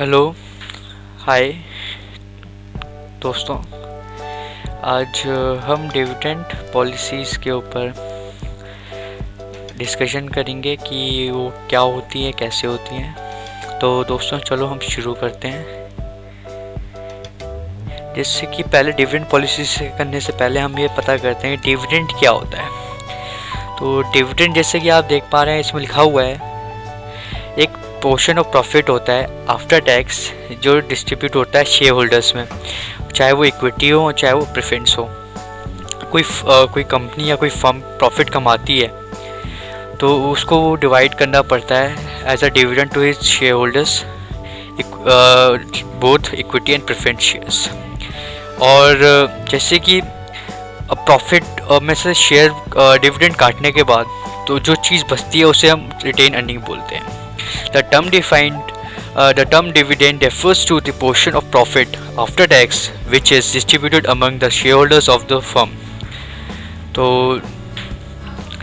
Hello, हाय दोस्तों। आज हम डिविडेंड पॉलिसीज़ के ऊपर डिस्कशन करेंगे कि वो क्या होती है, कैसे होती हैं। तो दोस्तों चलो हम शुरू करते हैं। जैसे कि पहले डिविडेंड पॉलिसीज़ करने से पहले हम ये पता करते हैं कि डिविडेंड क्या होता है। तो डिविडेंड जैसे कि आप देख पा रहे हैं इसमें लिखा हुआ है, एक पोर्शन ऑफ प्रॉफिट होता है आफ्टर टैक्स जो डिस्ट्रीब्यूट होता है शेयर होल्डर्स में, चाहे वो इक्विटी हो चाहे वो प्रेफरेंस हो। कोई कंपनी या कोई फर्म प्रॉफिट कमाती है तो उसको वो डिवाइड करना पड़ता है as a dividend to his shareholders, both equity and preference shares. और जैसे कि प्रॉफिट में से शेयर डिविडेंड काटने के बाद तो जो चीज़ बचती है उसे हम रिटेन अर्निंग बोलते हैं। The term dividend refers to the portion of profit after tax which is distributed among the shareholders of the firm. तो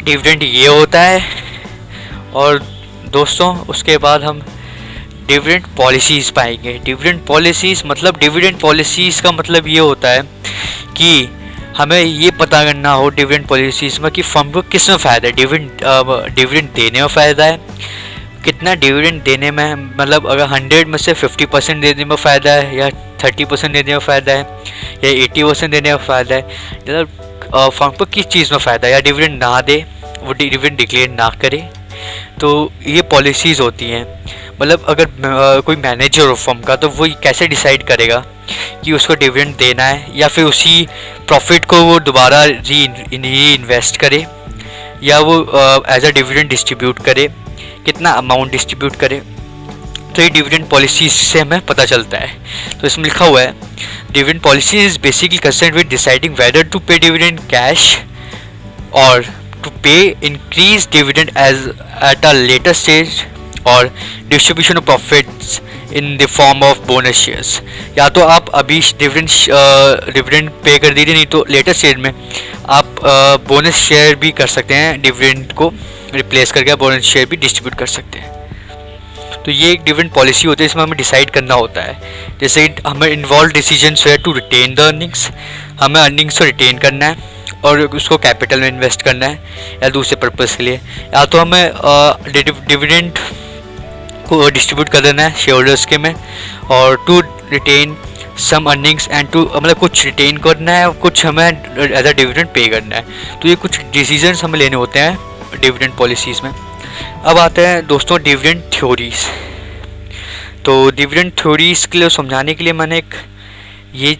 डिविडेंड ये होता है। और दोस्तों उसके बाद हम डिविडेंड पॉलिसीज़ पाएंगे। डिविडेंड पॉलिसीज़ का मतलब ये होता है कि हमें ये पता करना हो डिविडेंड पॉलिसीज़ में कि फर्म को किस में फ़ायदा है। डिविडेंड देने में फ़ायदा है, कितना डिविडेंड देने में, मतलब अगर 100 में से 50% देने में फ़ायदा है या 30% देने में फ़ायदा है या 80% देने में फ़ायदा है। मतलब फर्म को किस चीज़ में फ़ायदा है, या डिविडेंड ना दे, वो डिविडेंड डिक्लेयर ना करे। तो ये पॉलिसीज़ होती हैं। मतलब अगर कोई मैनेजर हो फर्म का तो वो कैसे डिसाइड करेगा कि उसको डिविडेंड देना है या फिर उसी प्रॉफिट को वो दोबारा री इन्वेस्ट करे या वो एज अ डिविडेंड डिस्ट्रीब्यूट करे, कितना अमाउंट डिस्ट्रीब्यूट करे। तो ये डिविडेंड पॉलिसी से हमें पता चलता है। तो इसमें लिखा हुआ है, dividend policy is basically concerned with deciding whether to pay dividend cash और to pay increase dividend as at a later stage और distribution of profits in the form of bonus shares. या तो आप अभी डिविडेंड पे कर दीजिए, नहीं तो लेटर स्टेज में आप बोनस शेयर भी कर सकते हैं, डिविडेंड को रिप्लेस करके आप बोनस शेयर भी डिस्ट्रीब्यूट कर सकते हैं। तो ये एक डिविडेंड पॉलिसी होती है, इसमें हमें डिसाइड करना होता है। जैसे हमें इन्वॉल्व डिसीजंस है टू रिटेन द अर्निंग्स, हमें अर्निंग्स को रिटेन करना है और उसको कैपिटल में इन्वेस्ट करना है या दूसरे पर्पज़ के लिए, या तो हमें डिविडेंड को डिस्ट्रीब्यूट कर देना है शेयर होल्डर्स के में, और to retain some earnings and to, मतलब कुछ रिटेन करना है और कुछ हमें एज अ डिविडेंड पे करना है। तो ये कुछ डिसीजंस हमें लेने होते हैं डिविडेंड पॉलिसीज़ में। अब आते हैं दोस्तों डिविडेंड थ्योरीज। तो डिविडेंड थ्योरीज के लिए समझाने के लिए मैंने एक ये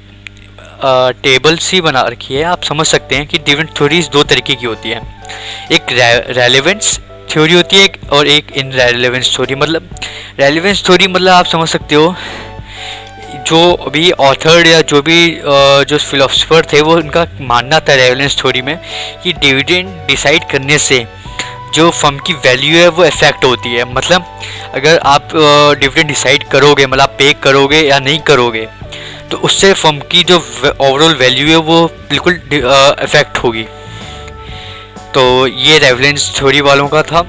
टेबल सी बना रखी है। आप समझ सकते हैं कि डिविडेंड थ्योरीज दो तरीके की होती है, एक रेलेवेंस थ्योरी होती है और एक इनरेलेवेंस थ्योरी। मतलब रेलेवेंस थ्योरी मतलब आप समझ सकते हो, जो भी ऑथर या जो फिलोसफर थे वो उनका मानना था रेलेवेंस थ्योरी में कि डिविडेंड डिसाइड करने से जो फर्म की वैल्यू है वो इफेक्ट होती है। मतलब अगर आप डिविडेंड डिसाइड करोगे, मतलब आप पे करोगे या नहीं करोगे, तो उससे फर्म की जो ओवरऑल वैल्यू है वो बिल्कुल इफेक्ट होगी। तो ये रेलेवेंस थ्योरी वालों का था।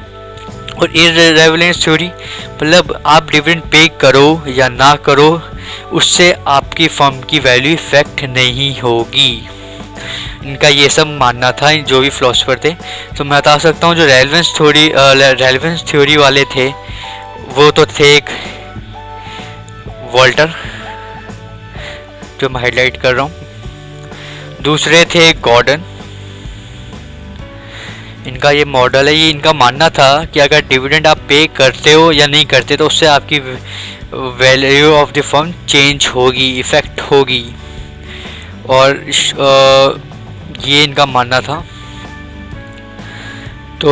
और इररेलेवेंस थ्योरी मतलब आप डिविडेंड पे करो या ना करो, उससे आपकी फर्म की वैल्यू इफेक्ट नहीं होगी। इनका ये सब मानना था, जो भी फिलोसफर थे। तो मैं बता सकता हूँ जो रेलेवेंस थ्योरी वाले थे वो तो थे एक वॉल्टर, जो मैं हाईलाइट कर रहा हूँ। दूसरे थे गॉर्डन, इनका ये मॉडल है। ये इनका मानना था कि अगर डिविडेंड आप पे करते हो या नहीं करते तो उससे आपकी value of the firm change होगी, इफेक्ट होगी। और ये इनका मानना था। तो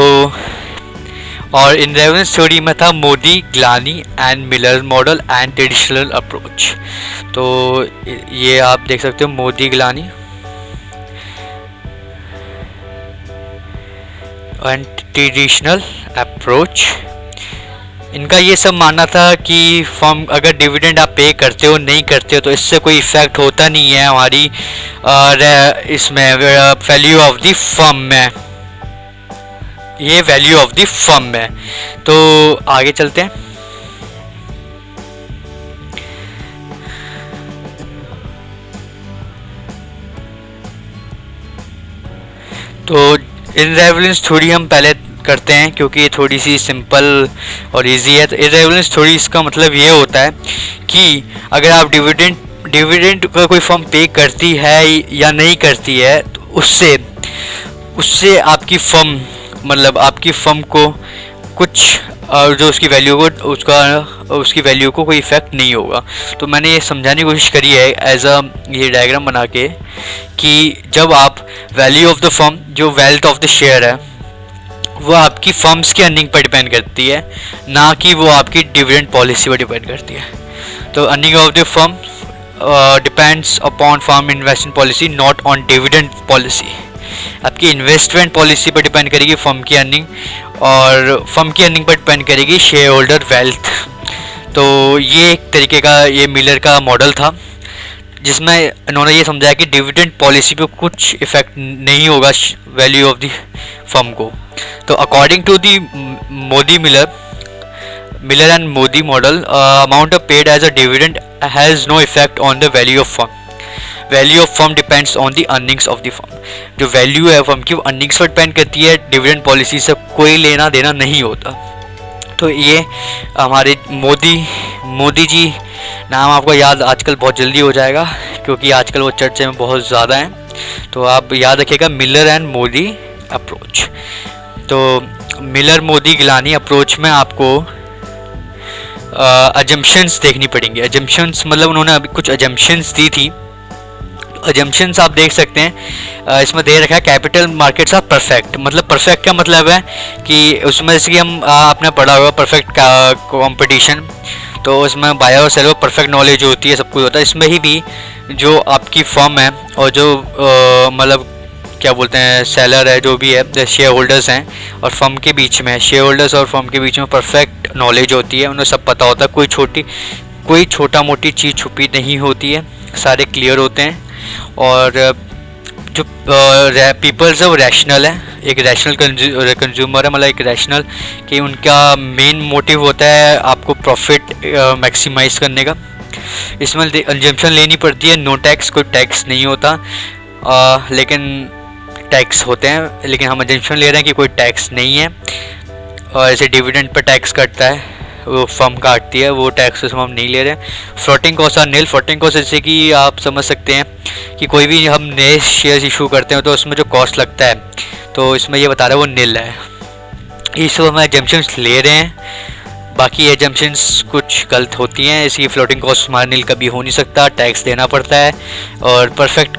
और इन रेलेवेंस थ्योरी में था Modigliani and Miller model and traditional approach. तो ये आप देख सकते हो Modigliani and traditional approach. इनका ये सब मानना था कि फर्म अगर डिविडेंड आप पे करते हो नहीं करते हो तो इससे कोई इफेक्ट होता नहीं है हमारी इसमें वैल्यू ऑफ द फर्म में, ये वैल्यू ऑफ द फर्म में। तो आगे चलते हैं। तो इररेलेवेंस थ्योरी हम पहले करते हैं क्योंकि ये थोड़ी सी सिंपल और इजी है। तो इररेलेवेंस थ्योरी इसका मतलब ये होता है कि अगर आप डिविडेंड का कोई फर्म पे करती है या नहीं करती है तो उससे आपकी फर्म मतलब आपकी फर्म को कुछ जो उसकी वैल्यू को कोई इफेक्ट नहीं होगा। तो मैंने ये समझाने की कोशिश करी है एज अ ये डायग्राम बना के कि जब आप वैल्यू ऑफ द फर्म जो वेल्थ ऑफ द शेयर है वो आपकी फर्म्स की अर्निंग पर डिपेंड करती है, ना कि वो आपकी डिविडेंड पॉलिसी पर डिपेंड करती है। तो earning of the firm depends upon firm investment policy not on dividend policy. आपकी इन्वेस्टमेंट पॉलिसी पर डिपेंड करेगी फर्म की अर्निंग, और फर्म की अर्निंग पर डिपेंड करेगी शेयर होल्डर वेल्थ। तो ये एक तरीके का ये मिलर का मॉडल था जिसमें इन्होंने ये समझाया कि डिविडेंड पॉलिसी पे कुछ इफेक्ट नहीं होगा वैल्यू ऑफ द फर्म को। तो according to the Miller and Modi model, amount of paid as a dividend has no effect on the value of firm. Value of firm depends on the earnings of the firm. जो value है firm की वो earnings पर depend करती है, dividend policy से कोई लेना देना नहीं होता। तो ये हमारे मोदी जी नाम आपको याद आजकल बहुत जल्दी हो जाएगा क्योंकि आजकल वो चर्चे में बहुत ज़्यादा हैं। तो आप याद रखिएगा मिलर एंड मोदी अप्रोच। तो मिलर मोदी गिलानी अप्रोच में आपको अजम्पशंस देखनी पड़ेंगी। अजम्पशंस मतलब उन्होंने अभी कुछ अजम्पशंस दी थी। अजम्पशंस आप देख सकते हैं इसमें दे रखा है कैपिटल मार्केट्स आर परफेक्ट। मतलब परफेक्ट का मतलब है कि उसमें जैसे कि हम आपने पढ़ा होगा परफेक्ट कंपटीशन, तो उसमें बायर और सेलर परफेक्ट नॉलेज होती है, सब कुछ होता है। इसमें ही भी जो आपकी फर्म है और जो मतलब क्या बोलते हैं सेलर है जो भी है शेयर होल्डर्स हैं और फर्म के बीच में शेयर होल्डर्स और फर्म के बीच में परफेक्ट नॉलेज होती है। उन्हें सब पता होता है, कोई छोटा मोटी चीज़ छुपी नहीं होती है, सारे क्लियर होते हैं। और जो पीपल्स है वो रैशनल है, एक रैशनल कंज्यूमर है, मतलब एक रैशनल कि उनका मेन मोटिव होता है आपको प्रॉफिट मैक्सिमाइज करने का। इसमें अंजम्पशन लेनी पड़ती है नो टैक्स, कोई टैक्स नहीं होता लेकिन टैक्स होते हैं, लेकिन हम अंजम्पशन ले रहे हैं कि कोई टैक्स नहीं है। और ऐसे डिविडेंड पर टैक्स कटता है, वो फर्म काटती है, वो टैक्स उसमें हम नहीं ले रहे हैं। फ्लोटिंग कॉस्ट और नील। फ्लोटिंग कॉस्ट जैसे कि आप समझ सकते हैं कि कोई भी हम नए शेयर्स इशू करते हैं तो उसमें जो कॉस्ट लगता है तो इसमें ये बता रहा है वो नील है। इस हम एजम्पशंस ले रहे हैं, बाकी एजम्पशंस कुछ गलत होती हैं। इसकी फ्लोटिंग कॉस्ट हमारा नील कभी हो नहीं सकता, टैक्स देना पड़ता है। और परफेक्ट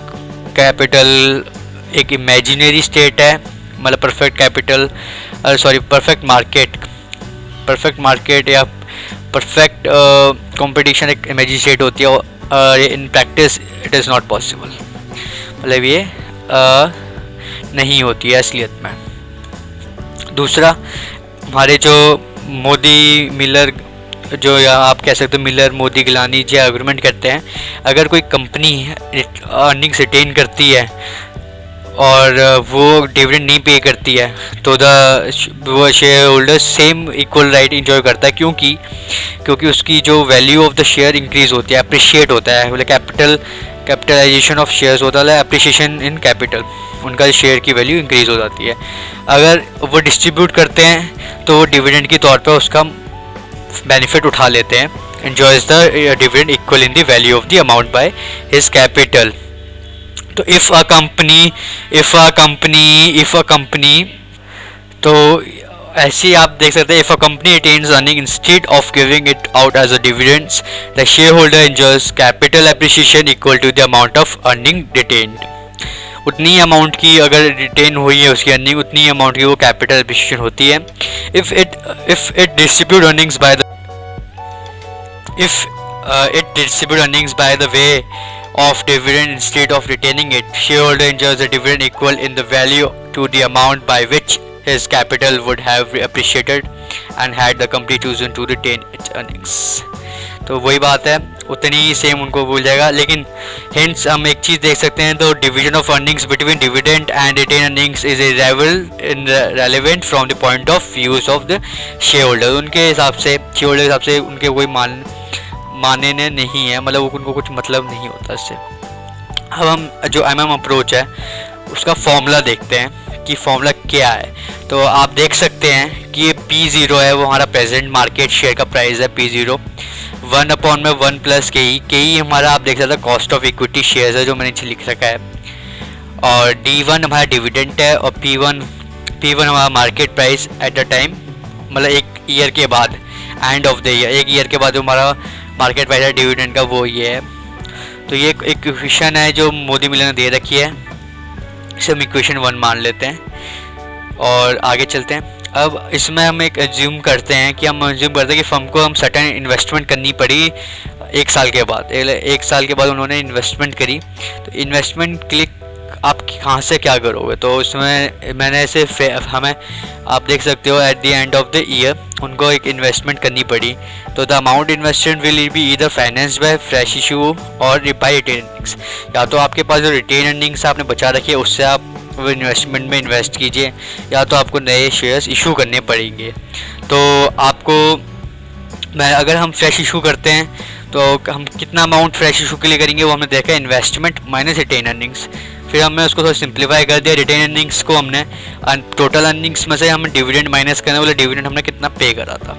कैपिटल एक इमेजिनरी स्टेट है, मतलब परफेक्ट मार्केट या परफेक्ट कंपटीशन एक इमेजिनरी स्टेट होती है और in practice it is not possible, मतलब ये नहीं होती है असलियत में। दूसरा हमारे जो मोदी मिलर जो या आप कह सकते हो मिलर मोदी गिलानी जो एग्रीमेंट करते हैं, अगर कोई कंपनी अर्निंग्स रिटेन करती है और वो डिविडेंड नहीं पे करती है तो वो share holder same equal right enjoy करता है, क्योंकि उसकी जो value of the share increase होती है, अप्रिशिएट होता है। मतलब कैपिटलाइजेशन ऑफ शेयर्स होता है, अप्रिशिएशन इन कैपिटल, उनका शेयर की वैल्यू इंक्रीज हो जाती है। अगर वो डिस्ट्रीब्यूट करते हैं तो वो डिविडेंड के तौर पर उसका बेनिफिट उठा लेते हैं, enjoys the dividend equal in the value of the amount by his capital. तो if a company तो ऐसे आप देख सकते हैं if a company retains earning instead of giving it out as a dividends, the shareholder enjoys capital appreciation equal to the amount of earning retained. उतनी amount की अगर रिटेन हुई है उसकी अर्निंग, उतनी अमाउंट की वो कैपिटल एप्रिसिएशन होती है। If it distribute earnings by the way of dividend instead of retaining it, shareholder enjoys the dividend equal in the value to the amount by which his capital would have appreciated and had the company chosen to retain its earnings. तो वही बात है, उतनी same उनको भूल जाएगा। लेकिन hints हम एक चीज़ देख सकते हैं, तो division of earnings between dividend and retain earnings is relevant from the point of views of the shareholder. उनके हिसाब से शेयर होल्डर के हिसाब से उनके कोई माने नहीं है, मतलब उनको कुछ मतलब नहीं होता इससे। अब हम जो MM अप्रोच है उसका फॉर्मूला देखते हैं कि फॉर्मूला क्या है। तो आप देख सकते हैं कि ये P0 है, वो हमारा प्रेजेंट मार्केट शेयर का प्राइस है P0, 1/1 प्लस के ई हमारा आप देख सकते हैं कॉस्ट ऑफ इक्विटी शेयर्स है जो मैंने नीचे लिख रखा है, और D1 हमारा डिविडेंड है, और P1 हमारा market price at the time, मतलब एक ईयर के बाद, एंड ऑफ द ईयर, एक ईयर के बाद जो हमारा मार्केट प्राइस है डिविडेंड का वो ये है। तो ये एक इक्वेशन है जो मोदी मिलर ने दे रखी है, इसे हम इक्वेशन 1 मान लेते हैं और आगे चलते हैं। अब इसमें हम एक एज्यूम करते हैं कि फर्म को हम सर्टेन इन्वेस्टमेंट करनी पड़ी 1 साल के बाद, 1 साल के बाद उन्होंने इन्वेस्टमेंट करी। तो इन्वेस्टमेंट के लिए आप कहाँ से क्या करोगे, तो इसमें मैंने ऐसे हमें आप देख सकते हो eight the end of the year उनको एक इन्वेस्टमेंट करनी पड़ी। तो the amount invested will be either financed by fresh issue और बाय रिटेन अर्निंग्स। या तो आपके पास जो रिटेन अर्निंग्स आपने बचा रखी है उससे आप वो इन्वेस्टमेंट में इन्वेस्ट कीजिए, या तो आपको नए शेयर्स इशू करने पड़ेंगे। तो अगर हम फ्रेश इशू करते हैं तो हम कितना अमाउंट फ्रेश इशू के लिए करेंगे वो हमने देखा, इन्वेस्टमेंट माइनस रिटेन अर्निंग्स। फिर हमने उसको थोड़ा सिंप्लीफाई कर दिया, रिटेन अर्निंग्स को हमने टोटल अर्निंग्स में से हमें डिविडेंड माइनस करने वाले डिविडेंड हमने कितना पे करा था।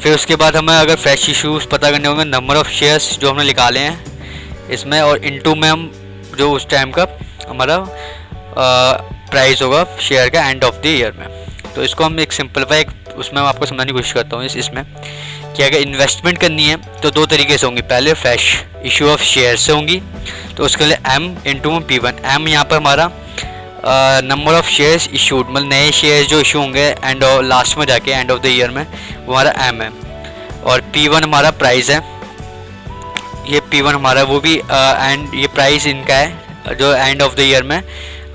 फिर उसके बाद हमें अगर फ्रेश इशूज़ पता करने होंगे, नंबर ऑफ़ शेयर्स जो हमने निकाले हैं इसमें, और इनटू में हम जो उस टाइम का हमारा प्राइस होगा शेयर का एंड ऑफ द ईयर में। तो इसको हम एक सिंपलीफाई उसमें मैं आपको समझाने की कोशिश करता हूँ इसमें कि अगर इन्वेस्टमेंट करनी है तो 2 तरीके से होंगी। पहले फ्रेश इशू ऑफ शेयर से होंगी, तो उसके लिए M इंटू P1, M यहाँ पर हमारा नंबर ऑफ़ शेयर्स इशूड, मतलब नए शेयर्स जो इशू होंगे एंड लास्ट में जाके एंड ऑफ द ईयर में, वो हमारा M है, और P1 हमारा प्राइस है, ये P1 हमारा वो भी एंड ये प्राइस इनका है जो एंड ऑफ द ईयर में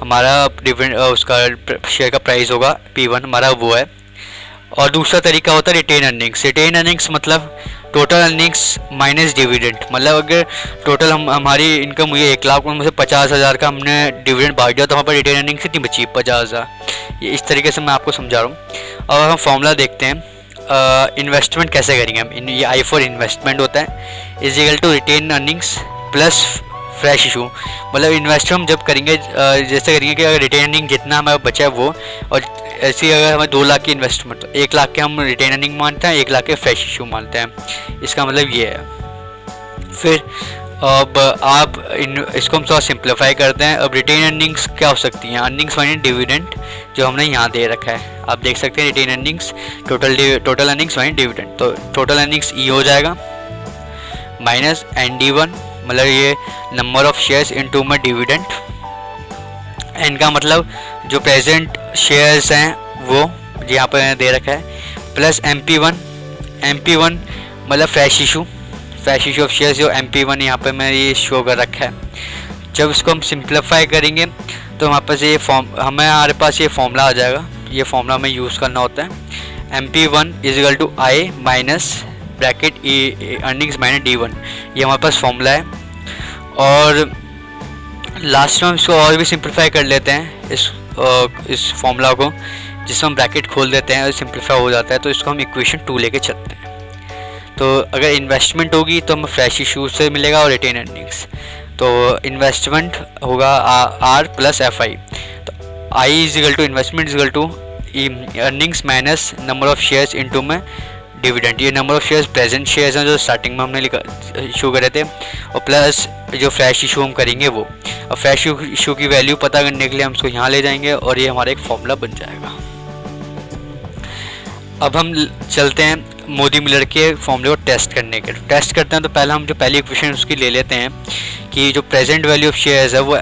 हमारा डिविडेंड उसका शेयर का प्राइस होगा P1 हमारा वो है। और दूसरा तरीका होता है रिटेन अर्निंग्स। रिटेन अर्निंग्स मतलब टोटल अर्निंग्स माइनस डिविडेंड, मतलब अगर टोटल हमारी इनकम हुई 1 लाख में से 50,000 का हमने डिविडेंड भाग दिया तो हमारे पास रिटेन अर्निंग्स कितनी बची, 50,000। ये इस तरीके से मैं आपको समझा रहा हूँ। अब हम फॉर्मूला देखते हैं इन्वेस्टमेंट कैसे करेंगे हम। ये I फॉर इन्वेस्टमेंट होता है is equal to retain earnings plus fresh issue. मतलब इन्वेस्ट हम जब करेंगे जैसे करेंगे कि अगर रिटेन अर्निंग जितना हमारा बचा है वो, और ऐसी अगर हमें 2 लाख की इन्वेस्टमेंट तो 1 लाख के हम रिटेन अर्निंग मानते हैं, 1 लाख के फ्रेश इशू मानते हैं। इसका मतलब ये है। फिर अब आप इसको हम थोड़ा सिंप्लीफाई करते हैं। अब रिटेन अर्निंग्स क्या हो सकती हैं, अर्निंग्स माइनस डिविडेंड जो हमने यहाँ दे रखा है, आप देख सकते हैं retain earnings total earnings minus dividend, तो टोटल अर्निंग्स ई हो जाएगा माइनस ND1, मतलब ये नंबर ऑफ शेयर्स इनटू में डिविडेंड, एन का मतलब जो प्रेजेंट शेयर्स हैं वो यहाँ पर दे रखा है, प्लस MP1 मतलब फ्रेश इशू ऑफ शेयर्स जो MP1 यहाँ पर मैं ये शो कर रखा है। जब इसको हम सिंप्लीफाई करेंगे तो हमारे पास ये हमारे पास ये फॉर्मूला आ जाएगा। ये फॉर्मूला हमें यूज़ करना होता है MP1 is equal to I minus bracket earnings minus D1, ये हमारे पास फॉर्मूला है। और लास्ट में हम इसको और भी सिंप्लीफाई कर लेते हैं इस फॉर्मूला को, जिसमें हम ब्रैकेट खोल देते हैं और सिंप्लीफाई हो जाता है। तो इसको हम इक्वेशन 2 लेके चलते हैं। तो अगर इन्वेस्टमेंट होगी तो हमें फ्रेश इशू से मिलेगा और रिटेन अर्निंग्स, तो इन्वेस्टमेंट होगा R प्लस FI, तो I is equal to investment is equal to earnings minus number of shares into में डिविडेंड। ये number of shares present shares हैं जो स्टार्टिंग में हमने इशू करे थे, और प्लस जो फ्रेश इशू हम करेंगे वो। और फ्रेश इशू की वैल्यू पता करने के लिए हम इसको यहाँ ले जाएंगे और ये हमारा एक फॉर्मूला बन जाएगा। अब हम चलते हैं मोदी मिलर के फॉर्मूले को टेस्ट करने के। टेस्ट करते हैं तो पहले हम जो पहली इक्वेशन उसकी ले लेते हैं कि जो प्रेजेंट वैल्यू ऑफ शेयर्स है वो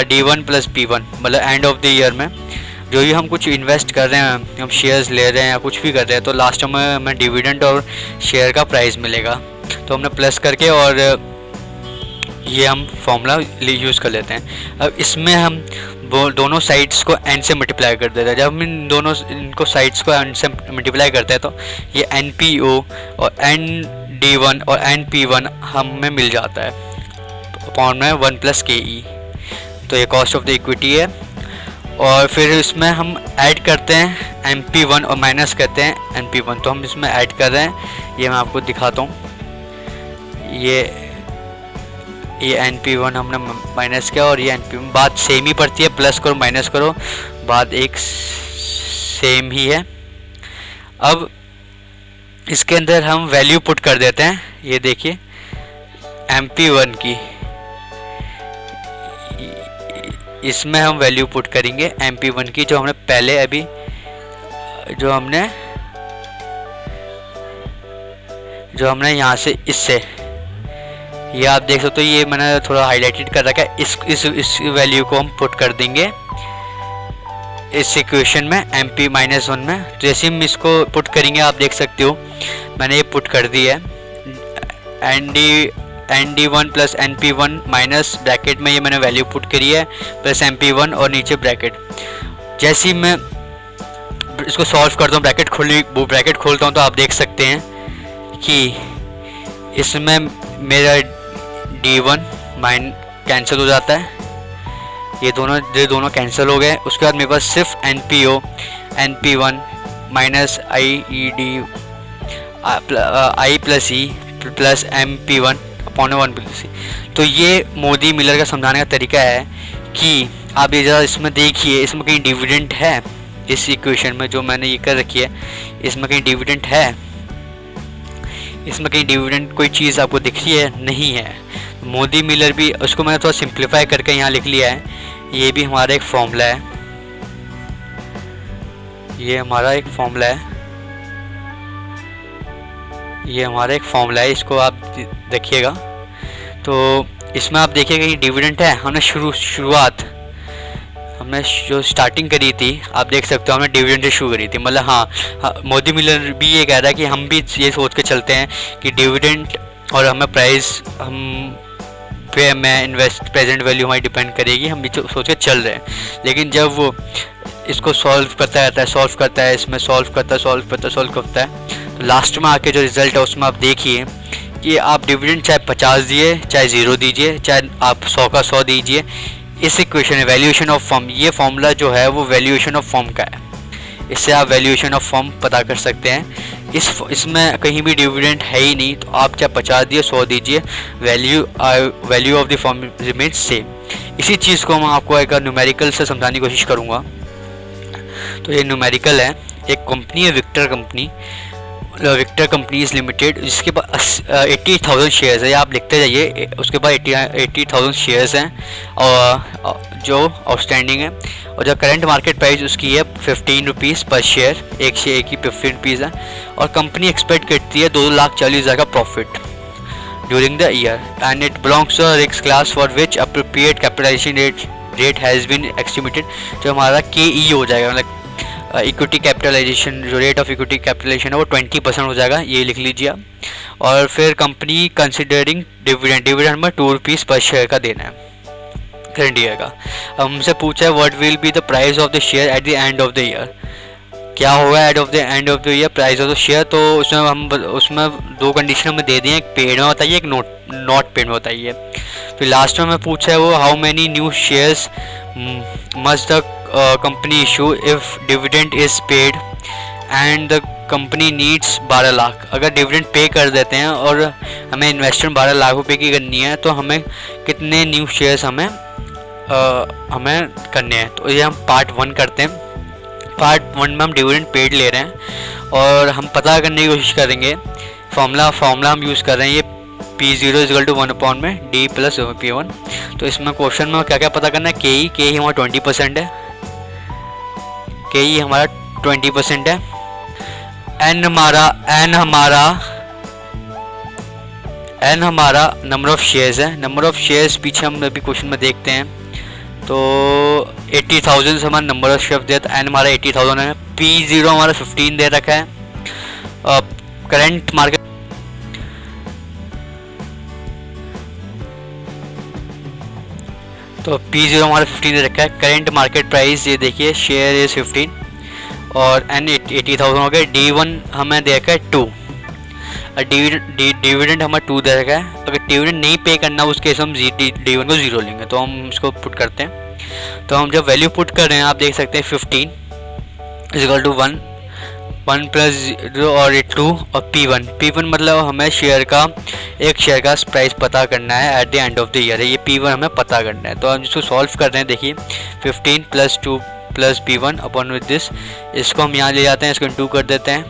D1 प्लस P1, मतलब एंड ऑफ द ईयर में जो भी हम कुछ इन्वेस्ट कर रहे हैं, हम शेयर्स ले रहे हैं या कुछ भी कर रहे हैं, तो लास्ट में हमें डिविडेंड और शेयर का प्राइस मिलेगा। तो हमने प्लस करके और ये हम फॉर्मूला यूज़ कर लेते हैं। अब इसमें हम दोनों साइड्स को n से मल्टीप्लाई कर देते हैं। जब हम इनको साइड्स को n से मल्टीप्लाई करते हैं तो ये NPO और ND1 और NP1 हमें मिल जाता है अपॉन में 1 प्लस KE। तो ये कॉस्ट ऑफ द इक्विटी है। और फिर इसमें हम ऐड करते हैं MP1 और माइनस करते हैं NP1। तो हम इसमें ऐड कर रहे हैं, ये मैं आपको दिखाता हूँ। ये NP1 हमने माइनस किया और ये NP1, बात सेम ही पड़ती है, प्लस करो माइनस करो बाद एक सेम ही है। अब इसके अंदर हम वैल्यू पुट कर देते हैं। ये देखिए MP1 की, इसमें हम वैल्यू पुट करेंगे MP1 की, जो हमने पहले अभी जो हमने यहाँ से इससे, ये आप देख सकते हो, ये मैंने थोड़ा हाईलाइटेड कर रखा है। इस वैल्यू को हम पुट कर देंगे इस इक्वेशन में MP-1 में। तो जैसे हम इसको पुट करेंगे आप देख सकते हो मैंने ये पुट कर दी है। ND1 plus NP1 minus bracket में ये मैंने वैल्यू पुट करी है प्लस MP1 और नीचे ब्रैकेट। जैसे ही मैं इसको सॉल्व करता हूँ, ब्रैकेट खोलता हूँ, तो आप देख सकते हैं कि इसमें मेरा D1 कैंसिल हो जाता है, ये दोनों कैंसिल हो गए। उसके बाद मेरे पास सिर्फ NP1 minus I plus E plus MP1 upon 1 plus E। तो ये मोदी मिलर का समझाने का तरीका है कि आप ये ज़रा इसमें देखिए, इसमें कहीं डिविडेंड है, इस इक्वेशन में जो मैंने ये कर रखी है इसमें कहीं डिविडेंड है, इसमें कहीं डिविडेंड कोई चीज़ आपको दिख रही है? नहीं है। मोदी मिलर भी, उसको मैंने थोड़ा सिंप्लीफाई करके यहाँ लिख लिया है। ये भी हमारा एक फॉर्मूला है, ये हमारा एक फॉर्मूला है, इसको आप देखिएगा। तो इसमें आप देखिएगा कि डिविडेंड है। हमने शुरुआत हमने जो स्टार्टिंग करी थी आप देख सकते हो, हमने डिविडेंड से शुरू करी थी। मतलब हाँ, मोदी मिलर भी ये कह रहा है कि हम भी ये सोच के चलते हैं कि डिविडेंड और हमें प्राइस हम पे मैं इन्वेस्ट प्रेजेंट वैल्यू हमारी डिपेंड करेगी, हम भी सोच के चल रहे हैं। लेकिन जब वो इसको सॉल्व करता रहता है, इसमें सॉल्व करता है, तो लास्ट में आके जो रिज़ल्ट है उसमें आप देखिए कि आप डिविडेंड चाहे 50 दिए, चाहे 0 दीजिए, चाहे आप 100 का 100 दीजिए, इस इक्वेशन है वैल्यूएशन ऑफ फर्म, ये फॉर्मूला जो है वो वैल्यूएशन ऑफ फर्म का है। इससे आप वैल्यूएशन ऑफ फर्म पता कर सकते हैं। इसमें कहीं भी डिविडेंड है ही नहीं, तो आप चाहे 50 दिए 100 दीजिए, value of the firm remains same. इसी चीज़ को मैं आपको एक न्यूमेरिकल से समझाने की कोशिश करूँगा। तो ये न्यूमेरिकल है, एक कंपनी है विक्टर कंपनीज लिमिटेड, जिसके पास 80,000 शेयर्स है। आप लिखते जाइए, उसके पास 80,000 शेयर्स हैं और जो आउटस्टैंडिंग है, और जो करंट मार्केट प्राइस उसकी है 15 रुपीज़ पर शेयर, एक शेयर की 15 रुपीज़ है। और कंपनी एक्सपेक्ट करती है 2,40,000 का profit during the year, and it belongs to risk class for which appropriate capitalisation rate has been estimated. जो हमारा KE हो जाएगा, मतलब इक्विटी कैपिटलाइजेशन, जो रेट ऑफ इक्विटी कैपिटलाइजेशन है वो 20% हो जाएगा, ये लिख लीजिए आप। और फिर कंपनी कंसिडरिंग डिविडेंड में 2 रुपीज़ पर शेयर का देना है करंट ईयर का। अब हमसे पूछा है what will be the price of the share at the end of the year, क्या होगा at of the end of the year price of the share. तो उसमें 2 कंडीशन हमें दे दी हैं, एक पेड में बताइए, एक नॉट पेड में बताइए। फिर लास्ट में हमें पूछा है वो how many new shares must the company issue if dividend is paid and the company needs 12 lakh. अगर डिविडेंड पे कर देते हैं और हमें इन्वेस्टमेंट 12 लाख रुपए की करनी है, तो हमें कितने न्यू शेयर्स हमें करने हैं। तो ये हम पार्ट 1 करते हैं। पार्ट 1 में हम डिविडेंड पेड ले रहे हैं और हम पता करने की कोशिश करेंगे। फॉर्मूला हम यूज़ कर रहे हैं, ये P0 = 1 में D प्लस P1। तो इसमें क्वेश्चन में क्या क्या पता करना है? KE हमारा 20% है, KE हमारा 20% है। N हमारा नंबर ऑफ शेयर्स है। नंबर ऑफ शेयर्स पीछे हम अभी क्वेश्चन में देखते हैं, तो 80,000 से हमारा नंबर ऑफ शेयर दिया, तो N हमारा 80,000 है। P0 हमारा 15 दे रखा है। करंट मार्केट तो P0 हमारा 15 दे रखा है। करंट मार्केट प्राइस ये देखिए, शेयर इज 15 और N 80,000 हो गए। D1 हमें दे रखा है 2, डिविडेंड हमें 2 दे रखा है। अगर डिविडेंड नहीं पे करना उस केस हम D1 को 0 लेंगे। तो हम इसको पुट करते हैं। तो हम जब वैल्यू पुट कर रहे हैं आप देख सकते हैं 15 = 1 प्लस 0 और 2 और P1 मतलब हमें एक शेयर का प्राइस पता करना है eight the end of the year. ये P1 हमें पता करना है। तो हम इसको सॉल्व कर रहे हैं। देखिए 15 + 2 plus P1 upon with this, इसको हम यहाँ ले जाते हैं, इसको इंटू कर देते हैं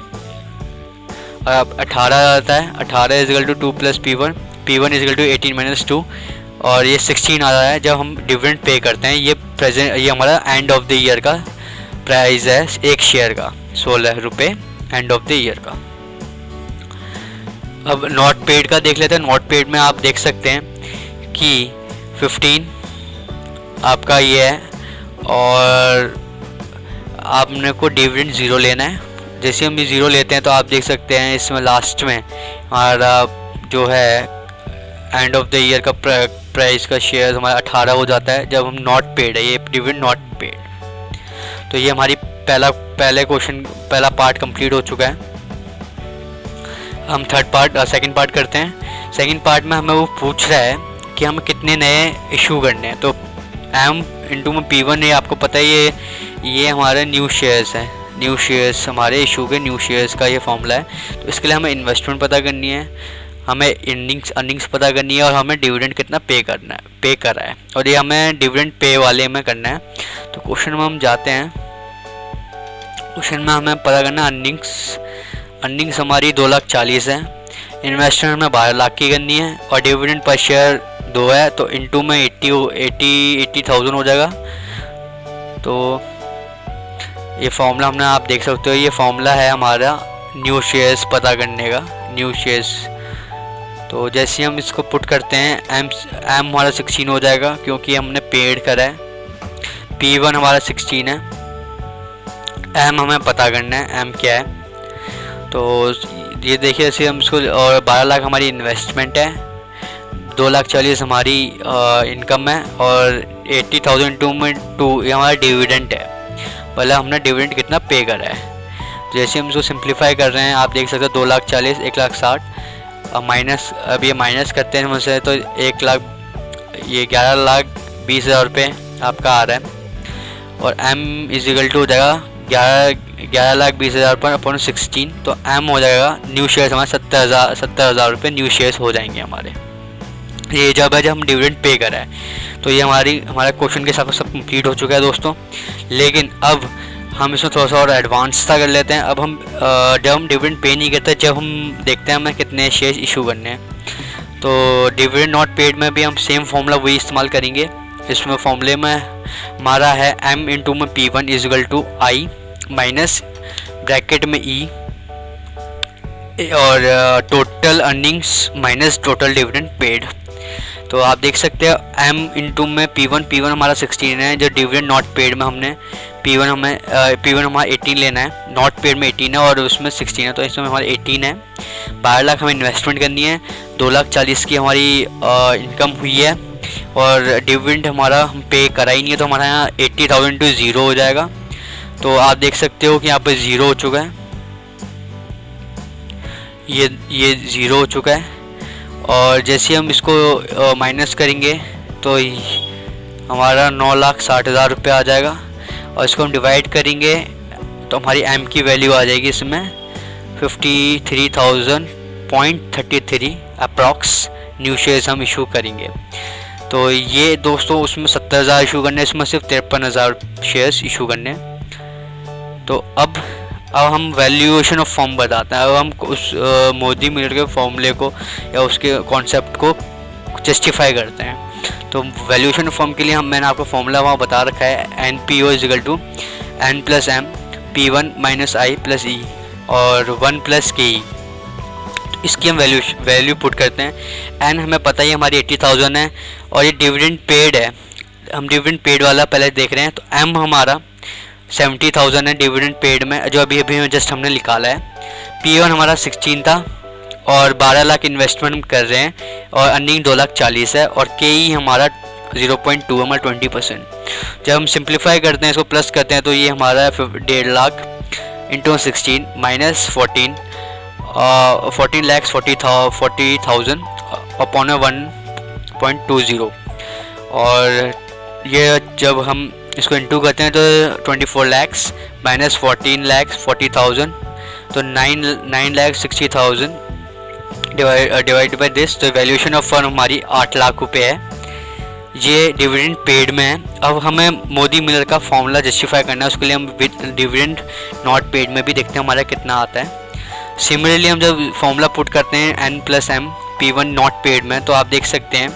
और अब 18 आ जाता है। 18 equal to 2 plus P1, P1 equal to 18 minus 2 और ये 16 आ रहा है जब हम डिविडेंड पे करते हैं। ये हमारा एंड ऑफ द ईयर का प्राइस है एक शेयर का, 16 रुपये एंड ऑफ द ईयर का। अब नॉट पेड का देख लेते हैं। नॉट पेड में आप देख सकते हैं कि 15 आपका ये है और आपने को डिविडेंड 0 लेना है। जैसे हम 0 लेते हैं तो आप देख सकते हैं इसमें लास्ट में हमारा जो है एंड ऑफ द ईयर का प्राइस का शेयर हमारा 18 हो जाता है जब हम नॉट पेड है, ये डिविडेंड नॉट पेड। तो ये हमारी पहला पार्ट कंप्लीट हो चुका है। हम सेकंड पार्ट करते हैं। सेकंड पार्ट में हमें वो पूछ रहा है कि हम कितने नए इशू करने हैं। तो M इंटू में P1 है, आपको पता है ये हमारे न्यू शेयर्स हैं। न्यू शेयर्स हमारे इशू के न्यू शेयर्स का ये फॉर्मूला है। तो इसके लिए हमें इन्वेस्टमेंट पता करनी है, हमें अर्निंग्स पता करनी है और हमें डिविडेंड कितना पे करा है और ये हमें डिविडेंड पे वाले में करना है। तो क्वेश्चन में हम जाते हैं। क्वेश्चन में हमें पता करना है अर्निंग्स हमारी 2,40,000 है, इन्वेस्टमेंट हमें 12 लाख की करनी है और डिविडेंड पर शेयर 2 है तो इनटू में 80,000 हो जाएगा। तो ये फॉर्मूला हमने आप देख सकते हो, ये फॉर्मूला है हमारा न्यू शेयर्स पता करने का, न्यू शेयर्स। तो जैसे हम इसको पुट करते हैं एम हमारा 16 हो जाएगा क्योंकि हमने पेड करा है। P1 हमारा 16 है, एम हमें पता करना है एम क्या है। तो ये देखिए ऐसे हम इसको, और 12 लाख हमारी इन्वेस्टमेंट है, 2,40,000 हमारी इनकम है और 80,000 टू में 2 ये हमारा डिविडेंड है। पहले हमने डिविडेंड कितना पे करा है। जैसे हम इसको सिंप्लीफाई कर रहे हैं आप देख सकते हो 2,40,000 1,60,000 माइनस, अब ये माइनस करते हैं मुझसे तो 11,20,000 रुपये आपका आ रहा है और M इजिकल टू हो जाएगा 11,20,000 पर अपॉन 16। तो M हो जाएगा न्यू शेयर्स हमारे 70,000 रुपये न्यू शेयर्स हो जाएंगे हमारे। ये जब हम डिविडेंड पे करा है। तो ये हमारा क्वेश्चन के हिसाब से सब कंप्लीट हो चुका है दोस्तों। लेकिन अब हम इसमें थोड़ा सा और एडवांस सा कर लेते हैं। अब हम जब हम डिविडेंड पे नहीं करते, जब हम देखते हैं हमें कितने शेयर इशू करने हैं, तो डिविडेंड नॉट पेड में भी हम सेम फॉर्मूला वही इस्तेमाल करेंगे। इसमें फॉर्मूले में हमारा है M इंटू में P1 equal to I minus bracket में E और total earnings minus total dividend paid. तो आप देख सकते हैं M इंटू में P1 हमारा 16 है, जो डिविडेंड नॉट पेड में हमने P1 हमारा 18 लेना है, नॉट पेड में 18 है और उसमें 16 है तो इसमें हमारा 18 है। 12 लाख हमें इन्वेस्टमेंट करनी है, 2,40,000 की हमारी इनकम हुई है और डिविडेंड हमारा हम पे करा ही नहीं है तो हमारा यहाँ 80,000 टू 0 हो जाएगा। तो आप देख सकते हो कि यहाँ पर 0 हो चुका है, ये 0 हो चुका है और जैसे हम इसको माइनस करेंगे तो हमारा 9,60,000 रुपये आ जाएगा और इसको हम डिवाइड करेंगे तो हमारी M की वैल्यू आ जाएगी इसमें 53,000.33 अप्रॉक्स न्यू शेयर्स हम इशू करेंगे। तो ये दोस्तों उसमें 70,000 इशू करने, इसमें सिर्फ 53,000 शेयर्स इशू करने। तो अब हम वैल्यूएशन ऑफ फॉर्म बताते हैं। अब हम उस मोदी मिलर के फॉर्मूले को या उसके कॉन्सेप्ट को जस्टिफाई करते हैं। तो वैल्यूएशन ऑफ फॉर्म के लिए मैंने आपको फॉर्मूला वहाँ बता रखा है NPO equal to N plus M P1 minus I plus E और 1 प्लस KE। तो इसकी हम वैल्यू पुट करते हैं। N हमें पता ही हमारी 80,000 है और ये डिविडेंड पेड है, हम डिविडेंड पेड वाला पहले देख रहे हैं। तो M हमारा 70,000 है डिविडेंड पेड में, जो अभी जस्ट हमने निकाला है। P1 हमारा 16 था और 12 लाख इन्वेस्टमेंट कर रहे हैं और अर्निंग 2,40,000 है और KE हमारा 0.2 हमारा 20%। जब हम सिंप्लीफाई करते हैं इसको प्लस करते हैं तो ये हमारा 1.5 लाख इंटू 16 माइनस 14,40,000 अपॉन 1.20 और ये जब हम इसको इंटू करते हैं तो 24 लाख माइनस 14,40,000 तो 9,60,000 डिवाइड बाई दिस। तो वैल्यूएशन ऑफ फर्म हमारी 8 लाख रुपये है ये डिविडेंड पेड में है। अब हमें मोदी मिलर का फॉर्मूला जस्टिफाई करना है, उसके लिए हम डिविडेंड नॉट पेड में भी देखते हैं हमारा कितना आता है। सिमिलरली हम जब फॉर्मूला पुट करते हैं n+m P1 नॉट पेड में, तो आप देख सकते हैं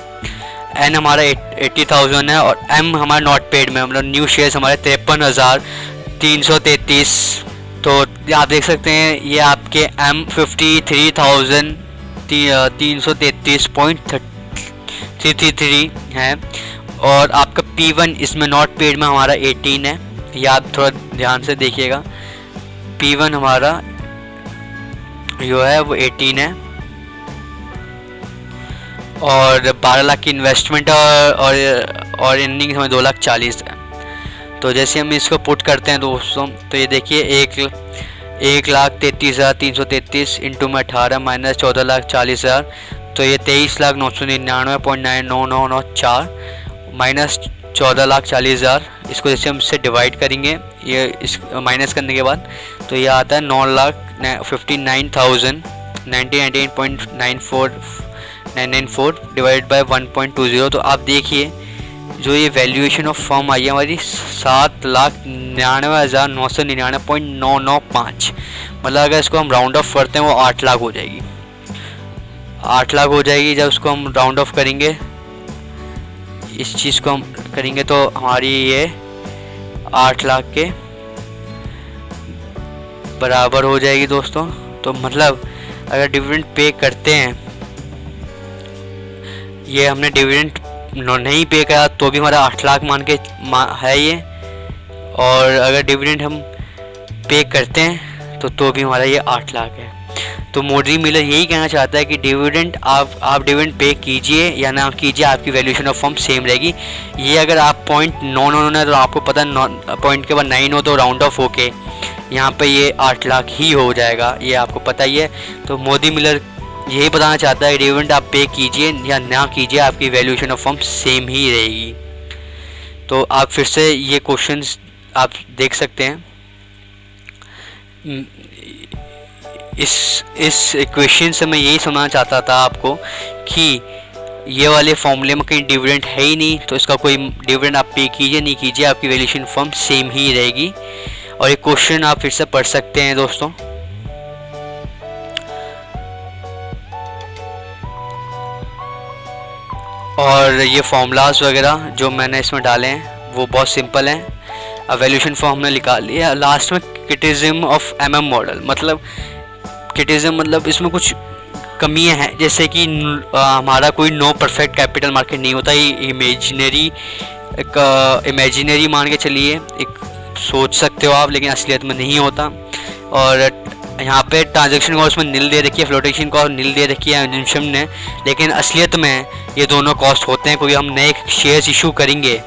n हमारा 80,000 है और m हमारा नॉट पेड में, मतलब न्यू शेयर्स हमारे 53,333। तो आप देख सकते हैं ये आपके m 53,333.333 है और आपका P1 इसमें नॉट पेड में हमारा 18 है। ये आप थोड़ा ध्यान से देखिएगा, P1 हमारा जो है वो 18 है और 12 लाख की इन्वेस्टमेंट और अर्निंग हमें 2,40,000 है। तो जैसे हम इसको पुट करते हैं दोस्तों, तो ये देखिए 1,33,333 इंटू में 18 माइनस 14,40,000, तो ये 23,999.99994 माइनस 14,40,000। इसको जैसे हम इससे डिवाइड करेंगे, ये इस माइनस करने के बाद तो ये आता है 9,59,999.994 डिवाइड बाय 1.20। तो आप देखिए जो ये वैल्यूएशन ऑफ फर्म आई है हमारी 7,99,999.995, मतलब अगर इसको हम राउंड ऑफ करते हैं वो 8 लाख हो जाएगी। 8 लाख हो जाएगी जब उसको हम राउंड ऑफ करेंगे, इस चीज़ को हम करेंगे तो हमारी ये 8 लाख के बराबर हो जाएगी दोस्तों। तो मतलब अगर डिविडेंड पे करते हैं, ये हमने डिविडेंड नहीं पे करा तो भी हमारा 8 लाख मान के है ये, और अगर डिविडेंड हम पे करते हैं तो भी हमारा ये 8 लाख है। तो मोदी मिलर यही कहना चाहता है कि डिविडेंड आप डिविडेंड पे कीजिए या ना कीजिए, आपकी वैल्यूएशन ऑफ फर्म सेम रहेगी। ये अगर आप 0.999 है तो आपको पता है पॉइंट के बाद 9 हो तो राउंड ऑफ होके यहाँ पे ये 8 लाख ही हो जाएगा, ये आपको पता ही है। तो मोदी मिलर यही बताना चाहता है डिविडेंड आप पे कीजिए या ना कीजिए, आपकी वैल्यूएशन ऑफ फर्म सेम ही रहेगी। तो आप फिर से ये क्वेश्चंस आप देख सकते हैं। इस इक्वेशन से मैं यही समझना चाहता था आपको कि ये वाले फॉर्मूले में कहीं डिविडेंड है ही नहीं, तो इसका कोई डिविडेंड आप पे कीजिए नहीं कीजिए, आपकी वैल्यूएशन फर्म सेम ही रहेगी। और ये क्वेश्चन आप फिर से पढ़ सकते हैं दोस्तों। और ये फॉर्मूलाज वगैरह जो मैंने इसमें डाले हैं वो बहुत सिंपल हैं। अब वैल्यूएशन फॉर्म हमने निकाल लिया। लास्ट में क्रिटिसिज्म ऑफ एमएम मॉडल, मतलब क्रिटिसिज्म मतलब इसमें कुछ कमियां हैं, जैसे कि हमारा कोई नो परफेक्ट कैपिटल मार्केट नहीं होता, ये इमेजिनरी मान के चलिए, एक सोच सकते हो आप, लेकिन असलियत में नहीं होता। और यहाँ पे ट्रांजैक्शन कॉस्ट में नील दे रखी है, फ्लोटेशन कॉस्ट नील दे रखी है एजेंशन ने, लेकिन असलियत में ये दोनों कॉस्ट होते हैं। क्योंकि हम नए शेयर्स इशू करेंगे,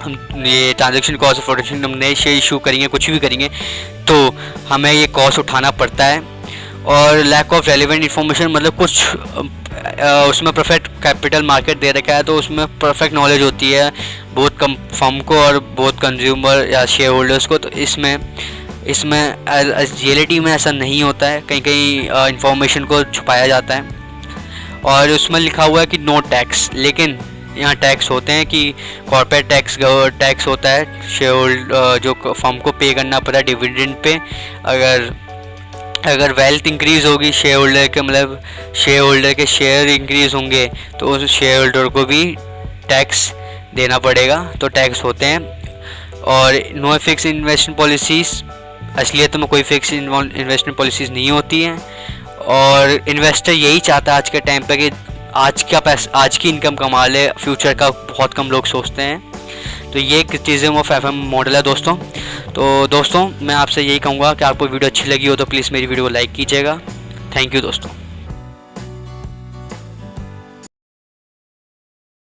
हम ये ट्रांजैक्शन कॉस्ट और फ्लोटेशन, हम नए शेयर इशू करेंगे, कुछ भी करेंगे तो हमें ये कॉस्ट उठाना पड़ता है। और लैक ऑफ रेलिवेंट इन्फॉर्मेशन, मतलब कुछ उसमें परफेक्ट कैपिटल मार्केट दे रखा है तो उसमें परफेक्ट नॉलेज होती है बहुत कम फर्म को और बहुत कंज्यूमर या शेयर होल्डर्स को। तो इसमें रियलिटी में ऐसा नहीं होता है, कहीं कहीं इंफॉर्मेशन को छुपाया जाता है। और उसमें लिखा हुआ है कि नो टैक्स, लेकिन यहाँ टैक्स होते हैं कि कॉर्पोरेट टैक्स होता है, शेयर होल्डर जो फर्म को पे करना पड़ा डिविडेंड पे। अगर वेल्थ इंक्रीज़ होगी शेयर होल्डर के, मतलब शेयर होल्डर के शेयर इंक्रीज़ होंगे तो उस शेयर होल्डर को भी टैक्स देना पड़ेगा, तो टैक्स होते हैं। और नो फिक्स इन्वेस्टमेंट पॉलिसीज़, असलियत में कोई फिक्स इन्वेस्टमेंट पॉलिसीज़ नहीं होती हैं। और इन्वेस्टर यही चाहता है आज के टाइम पे कि आज की इनकम कमा ले, फ्यूचर का बहुत कम लोग सोचते हैं। तो ये क्रिटिसिज्म ऑफ एफएम मॉडल है दोस्तों। तो दोस्तों मैं आपसे यही कहूँगा कि आपको वीडियो अच्छी लगी हो तो प्लीज़ मेरी वीडियो को लाइक कीजिएगा। थैंक यू दोस्तों।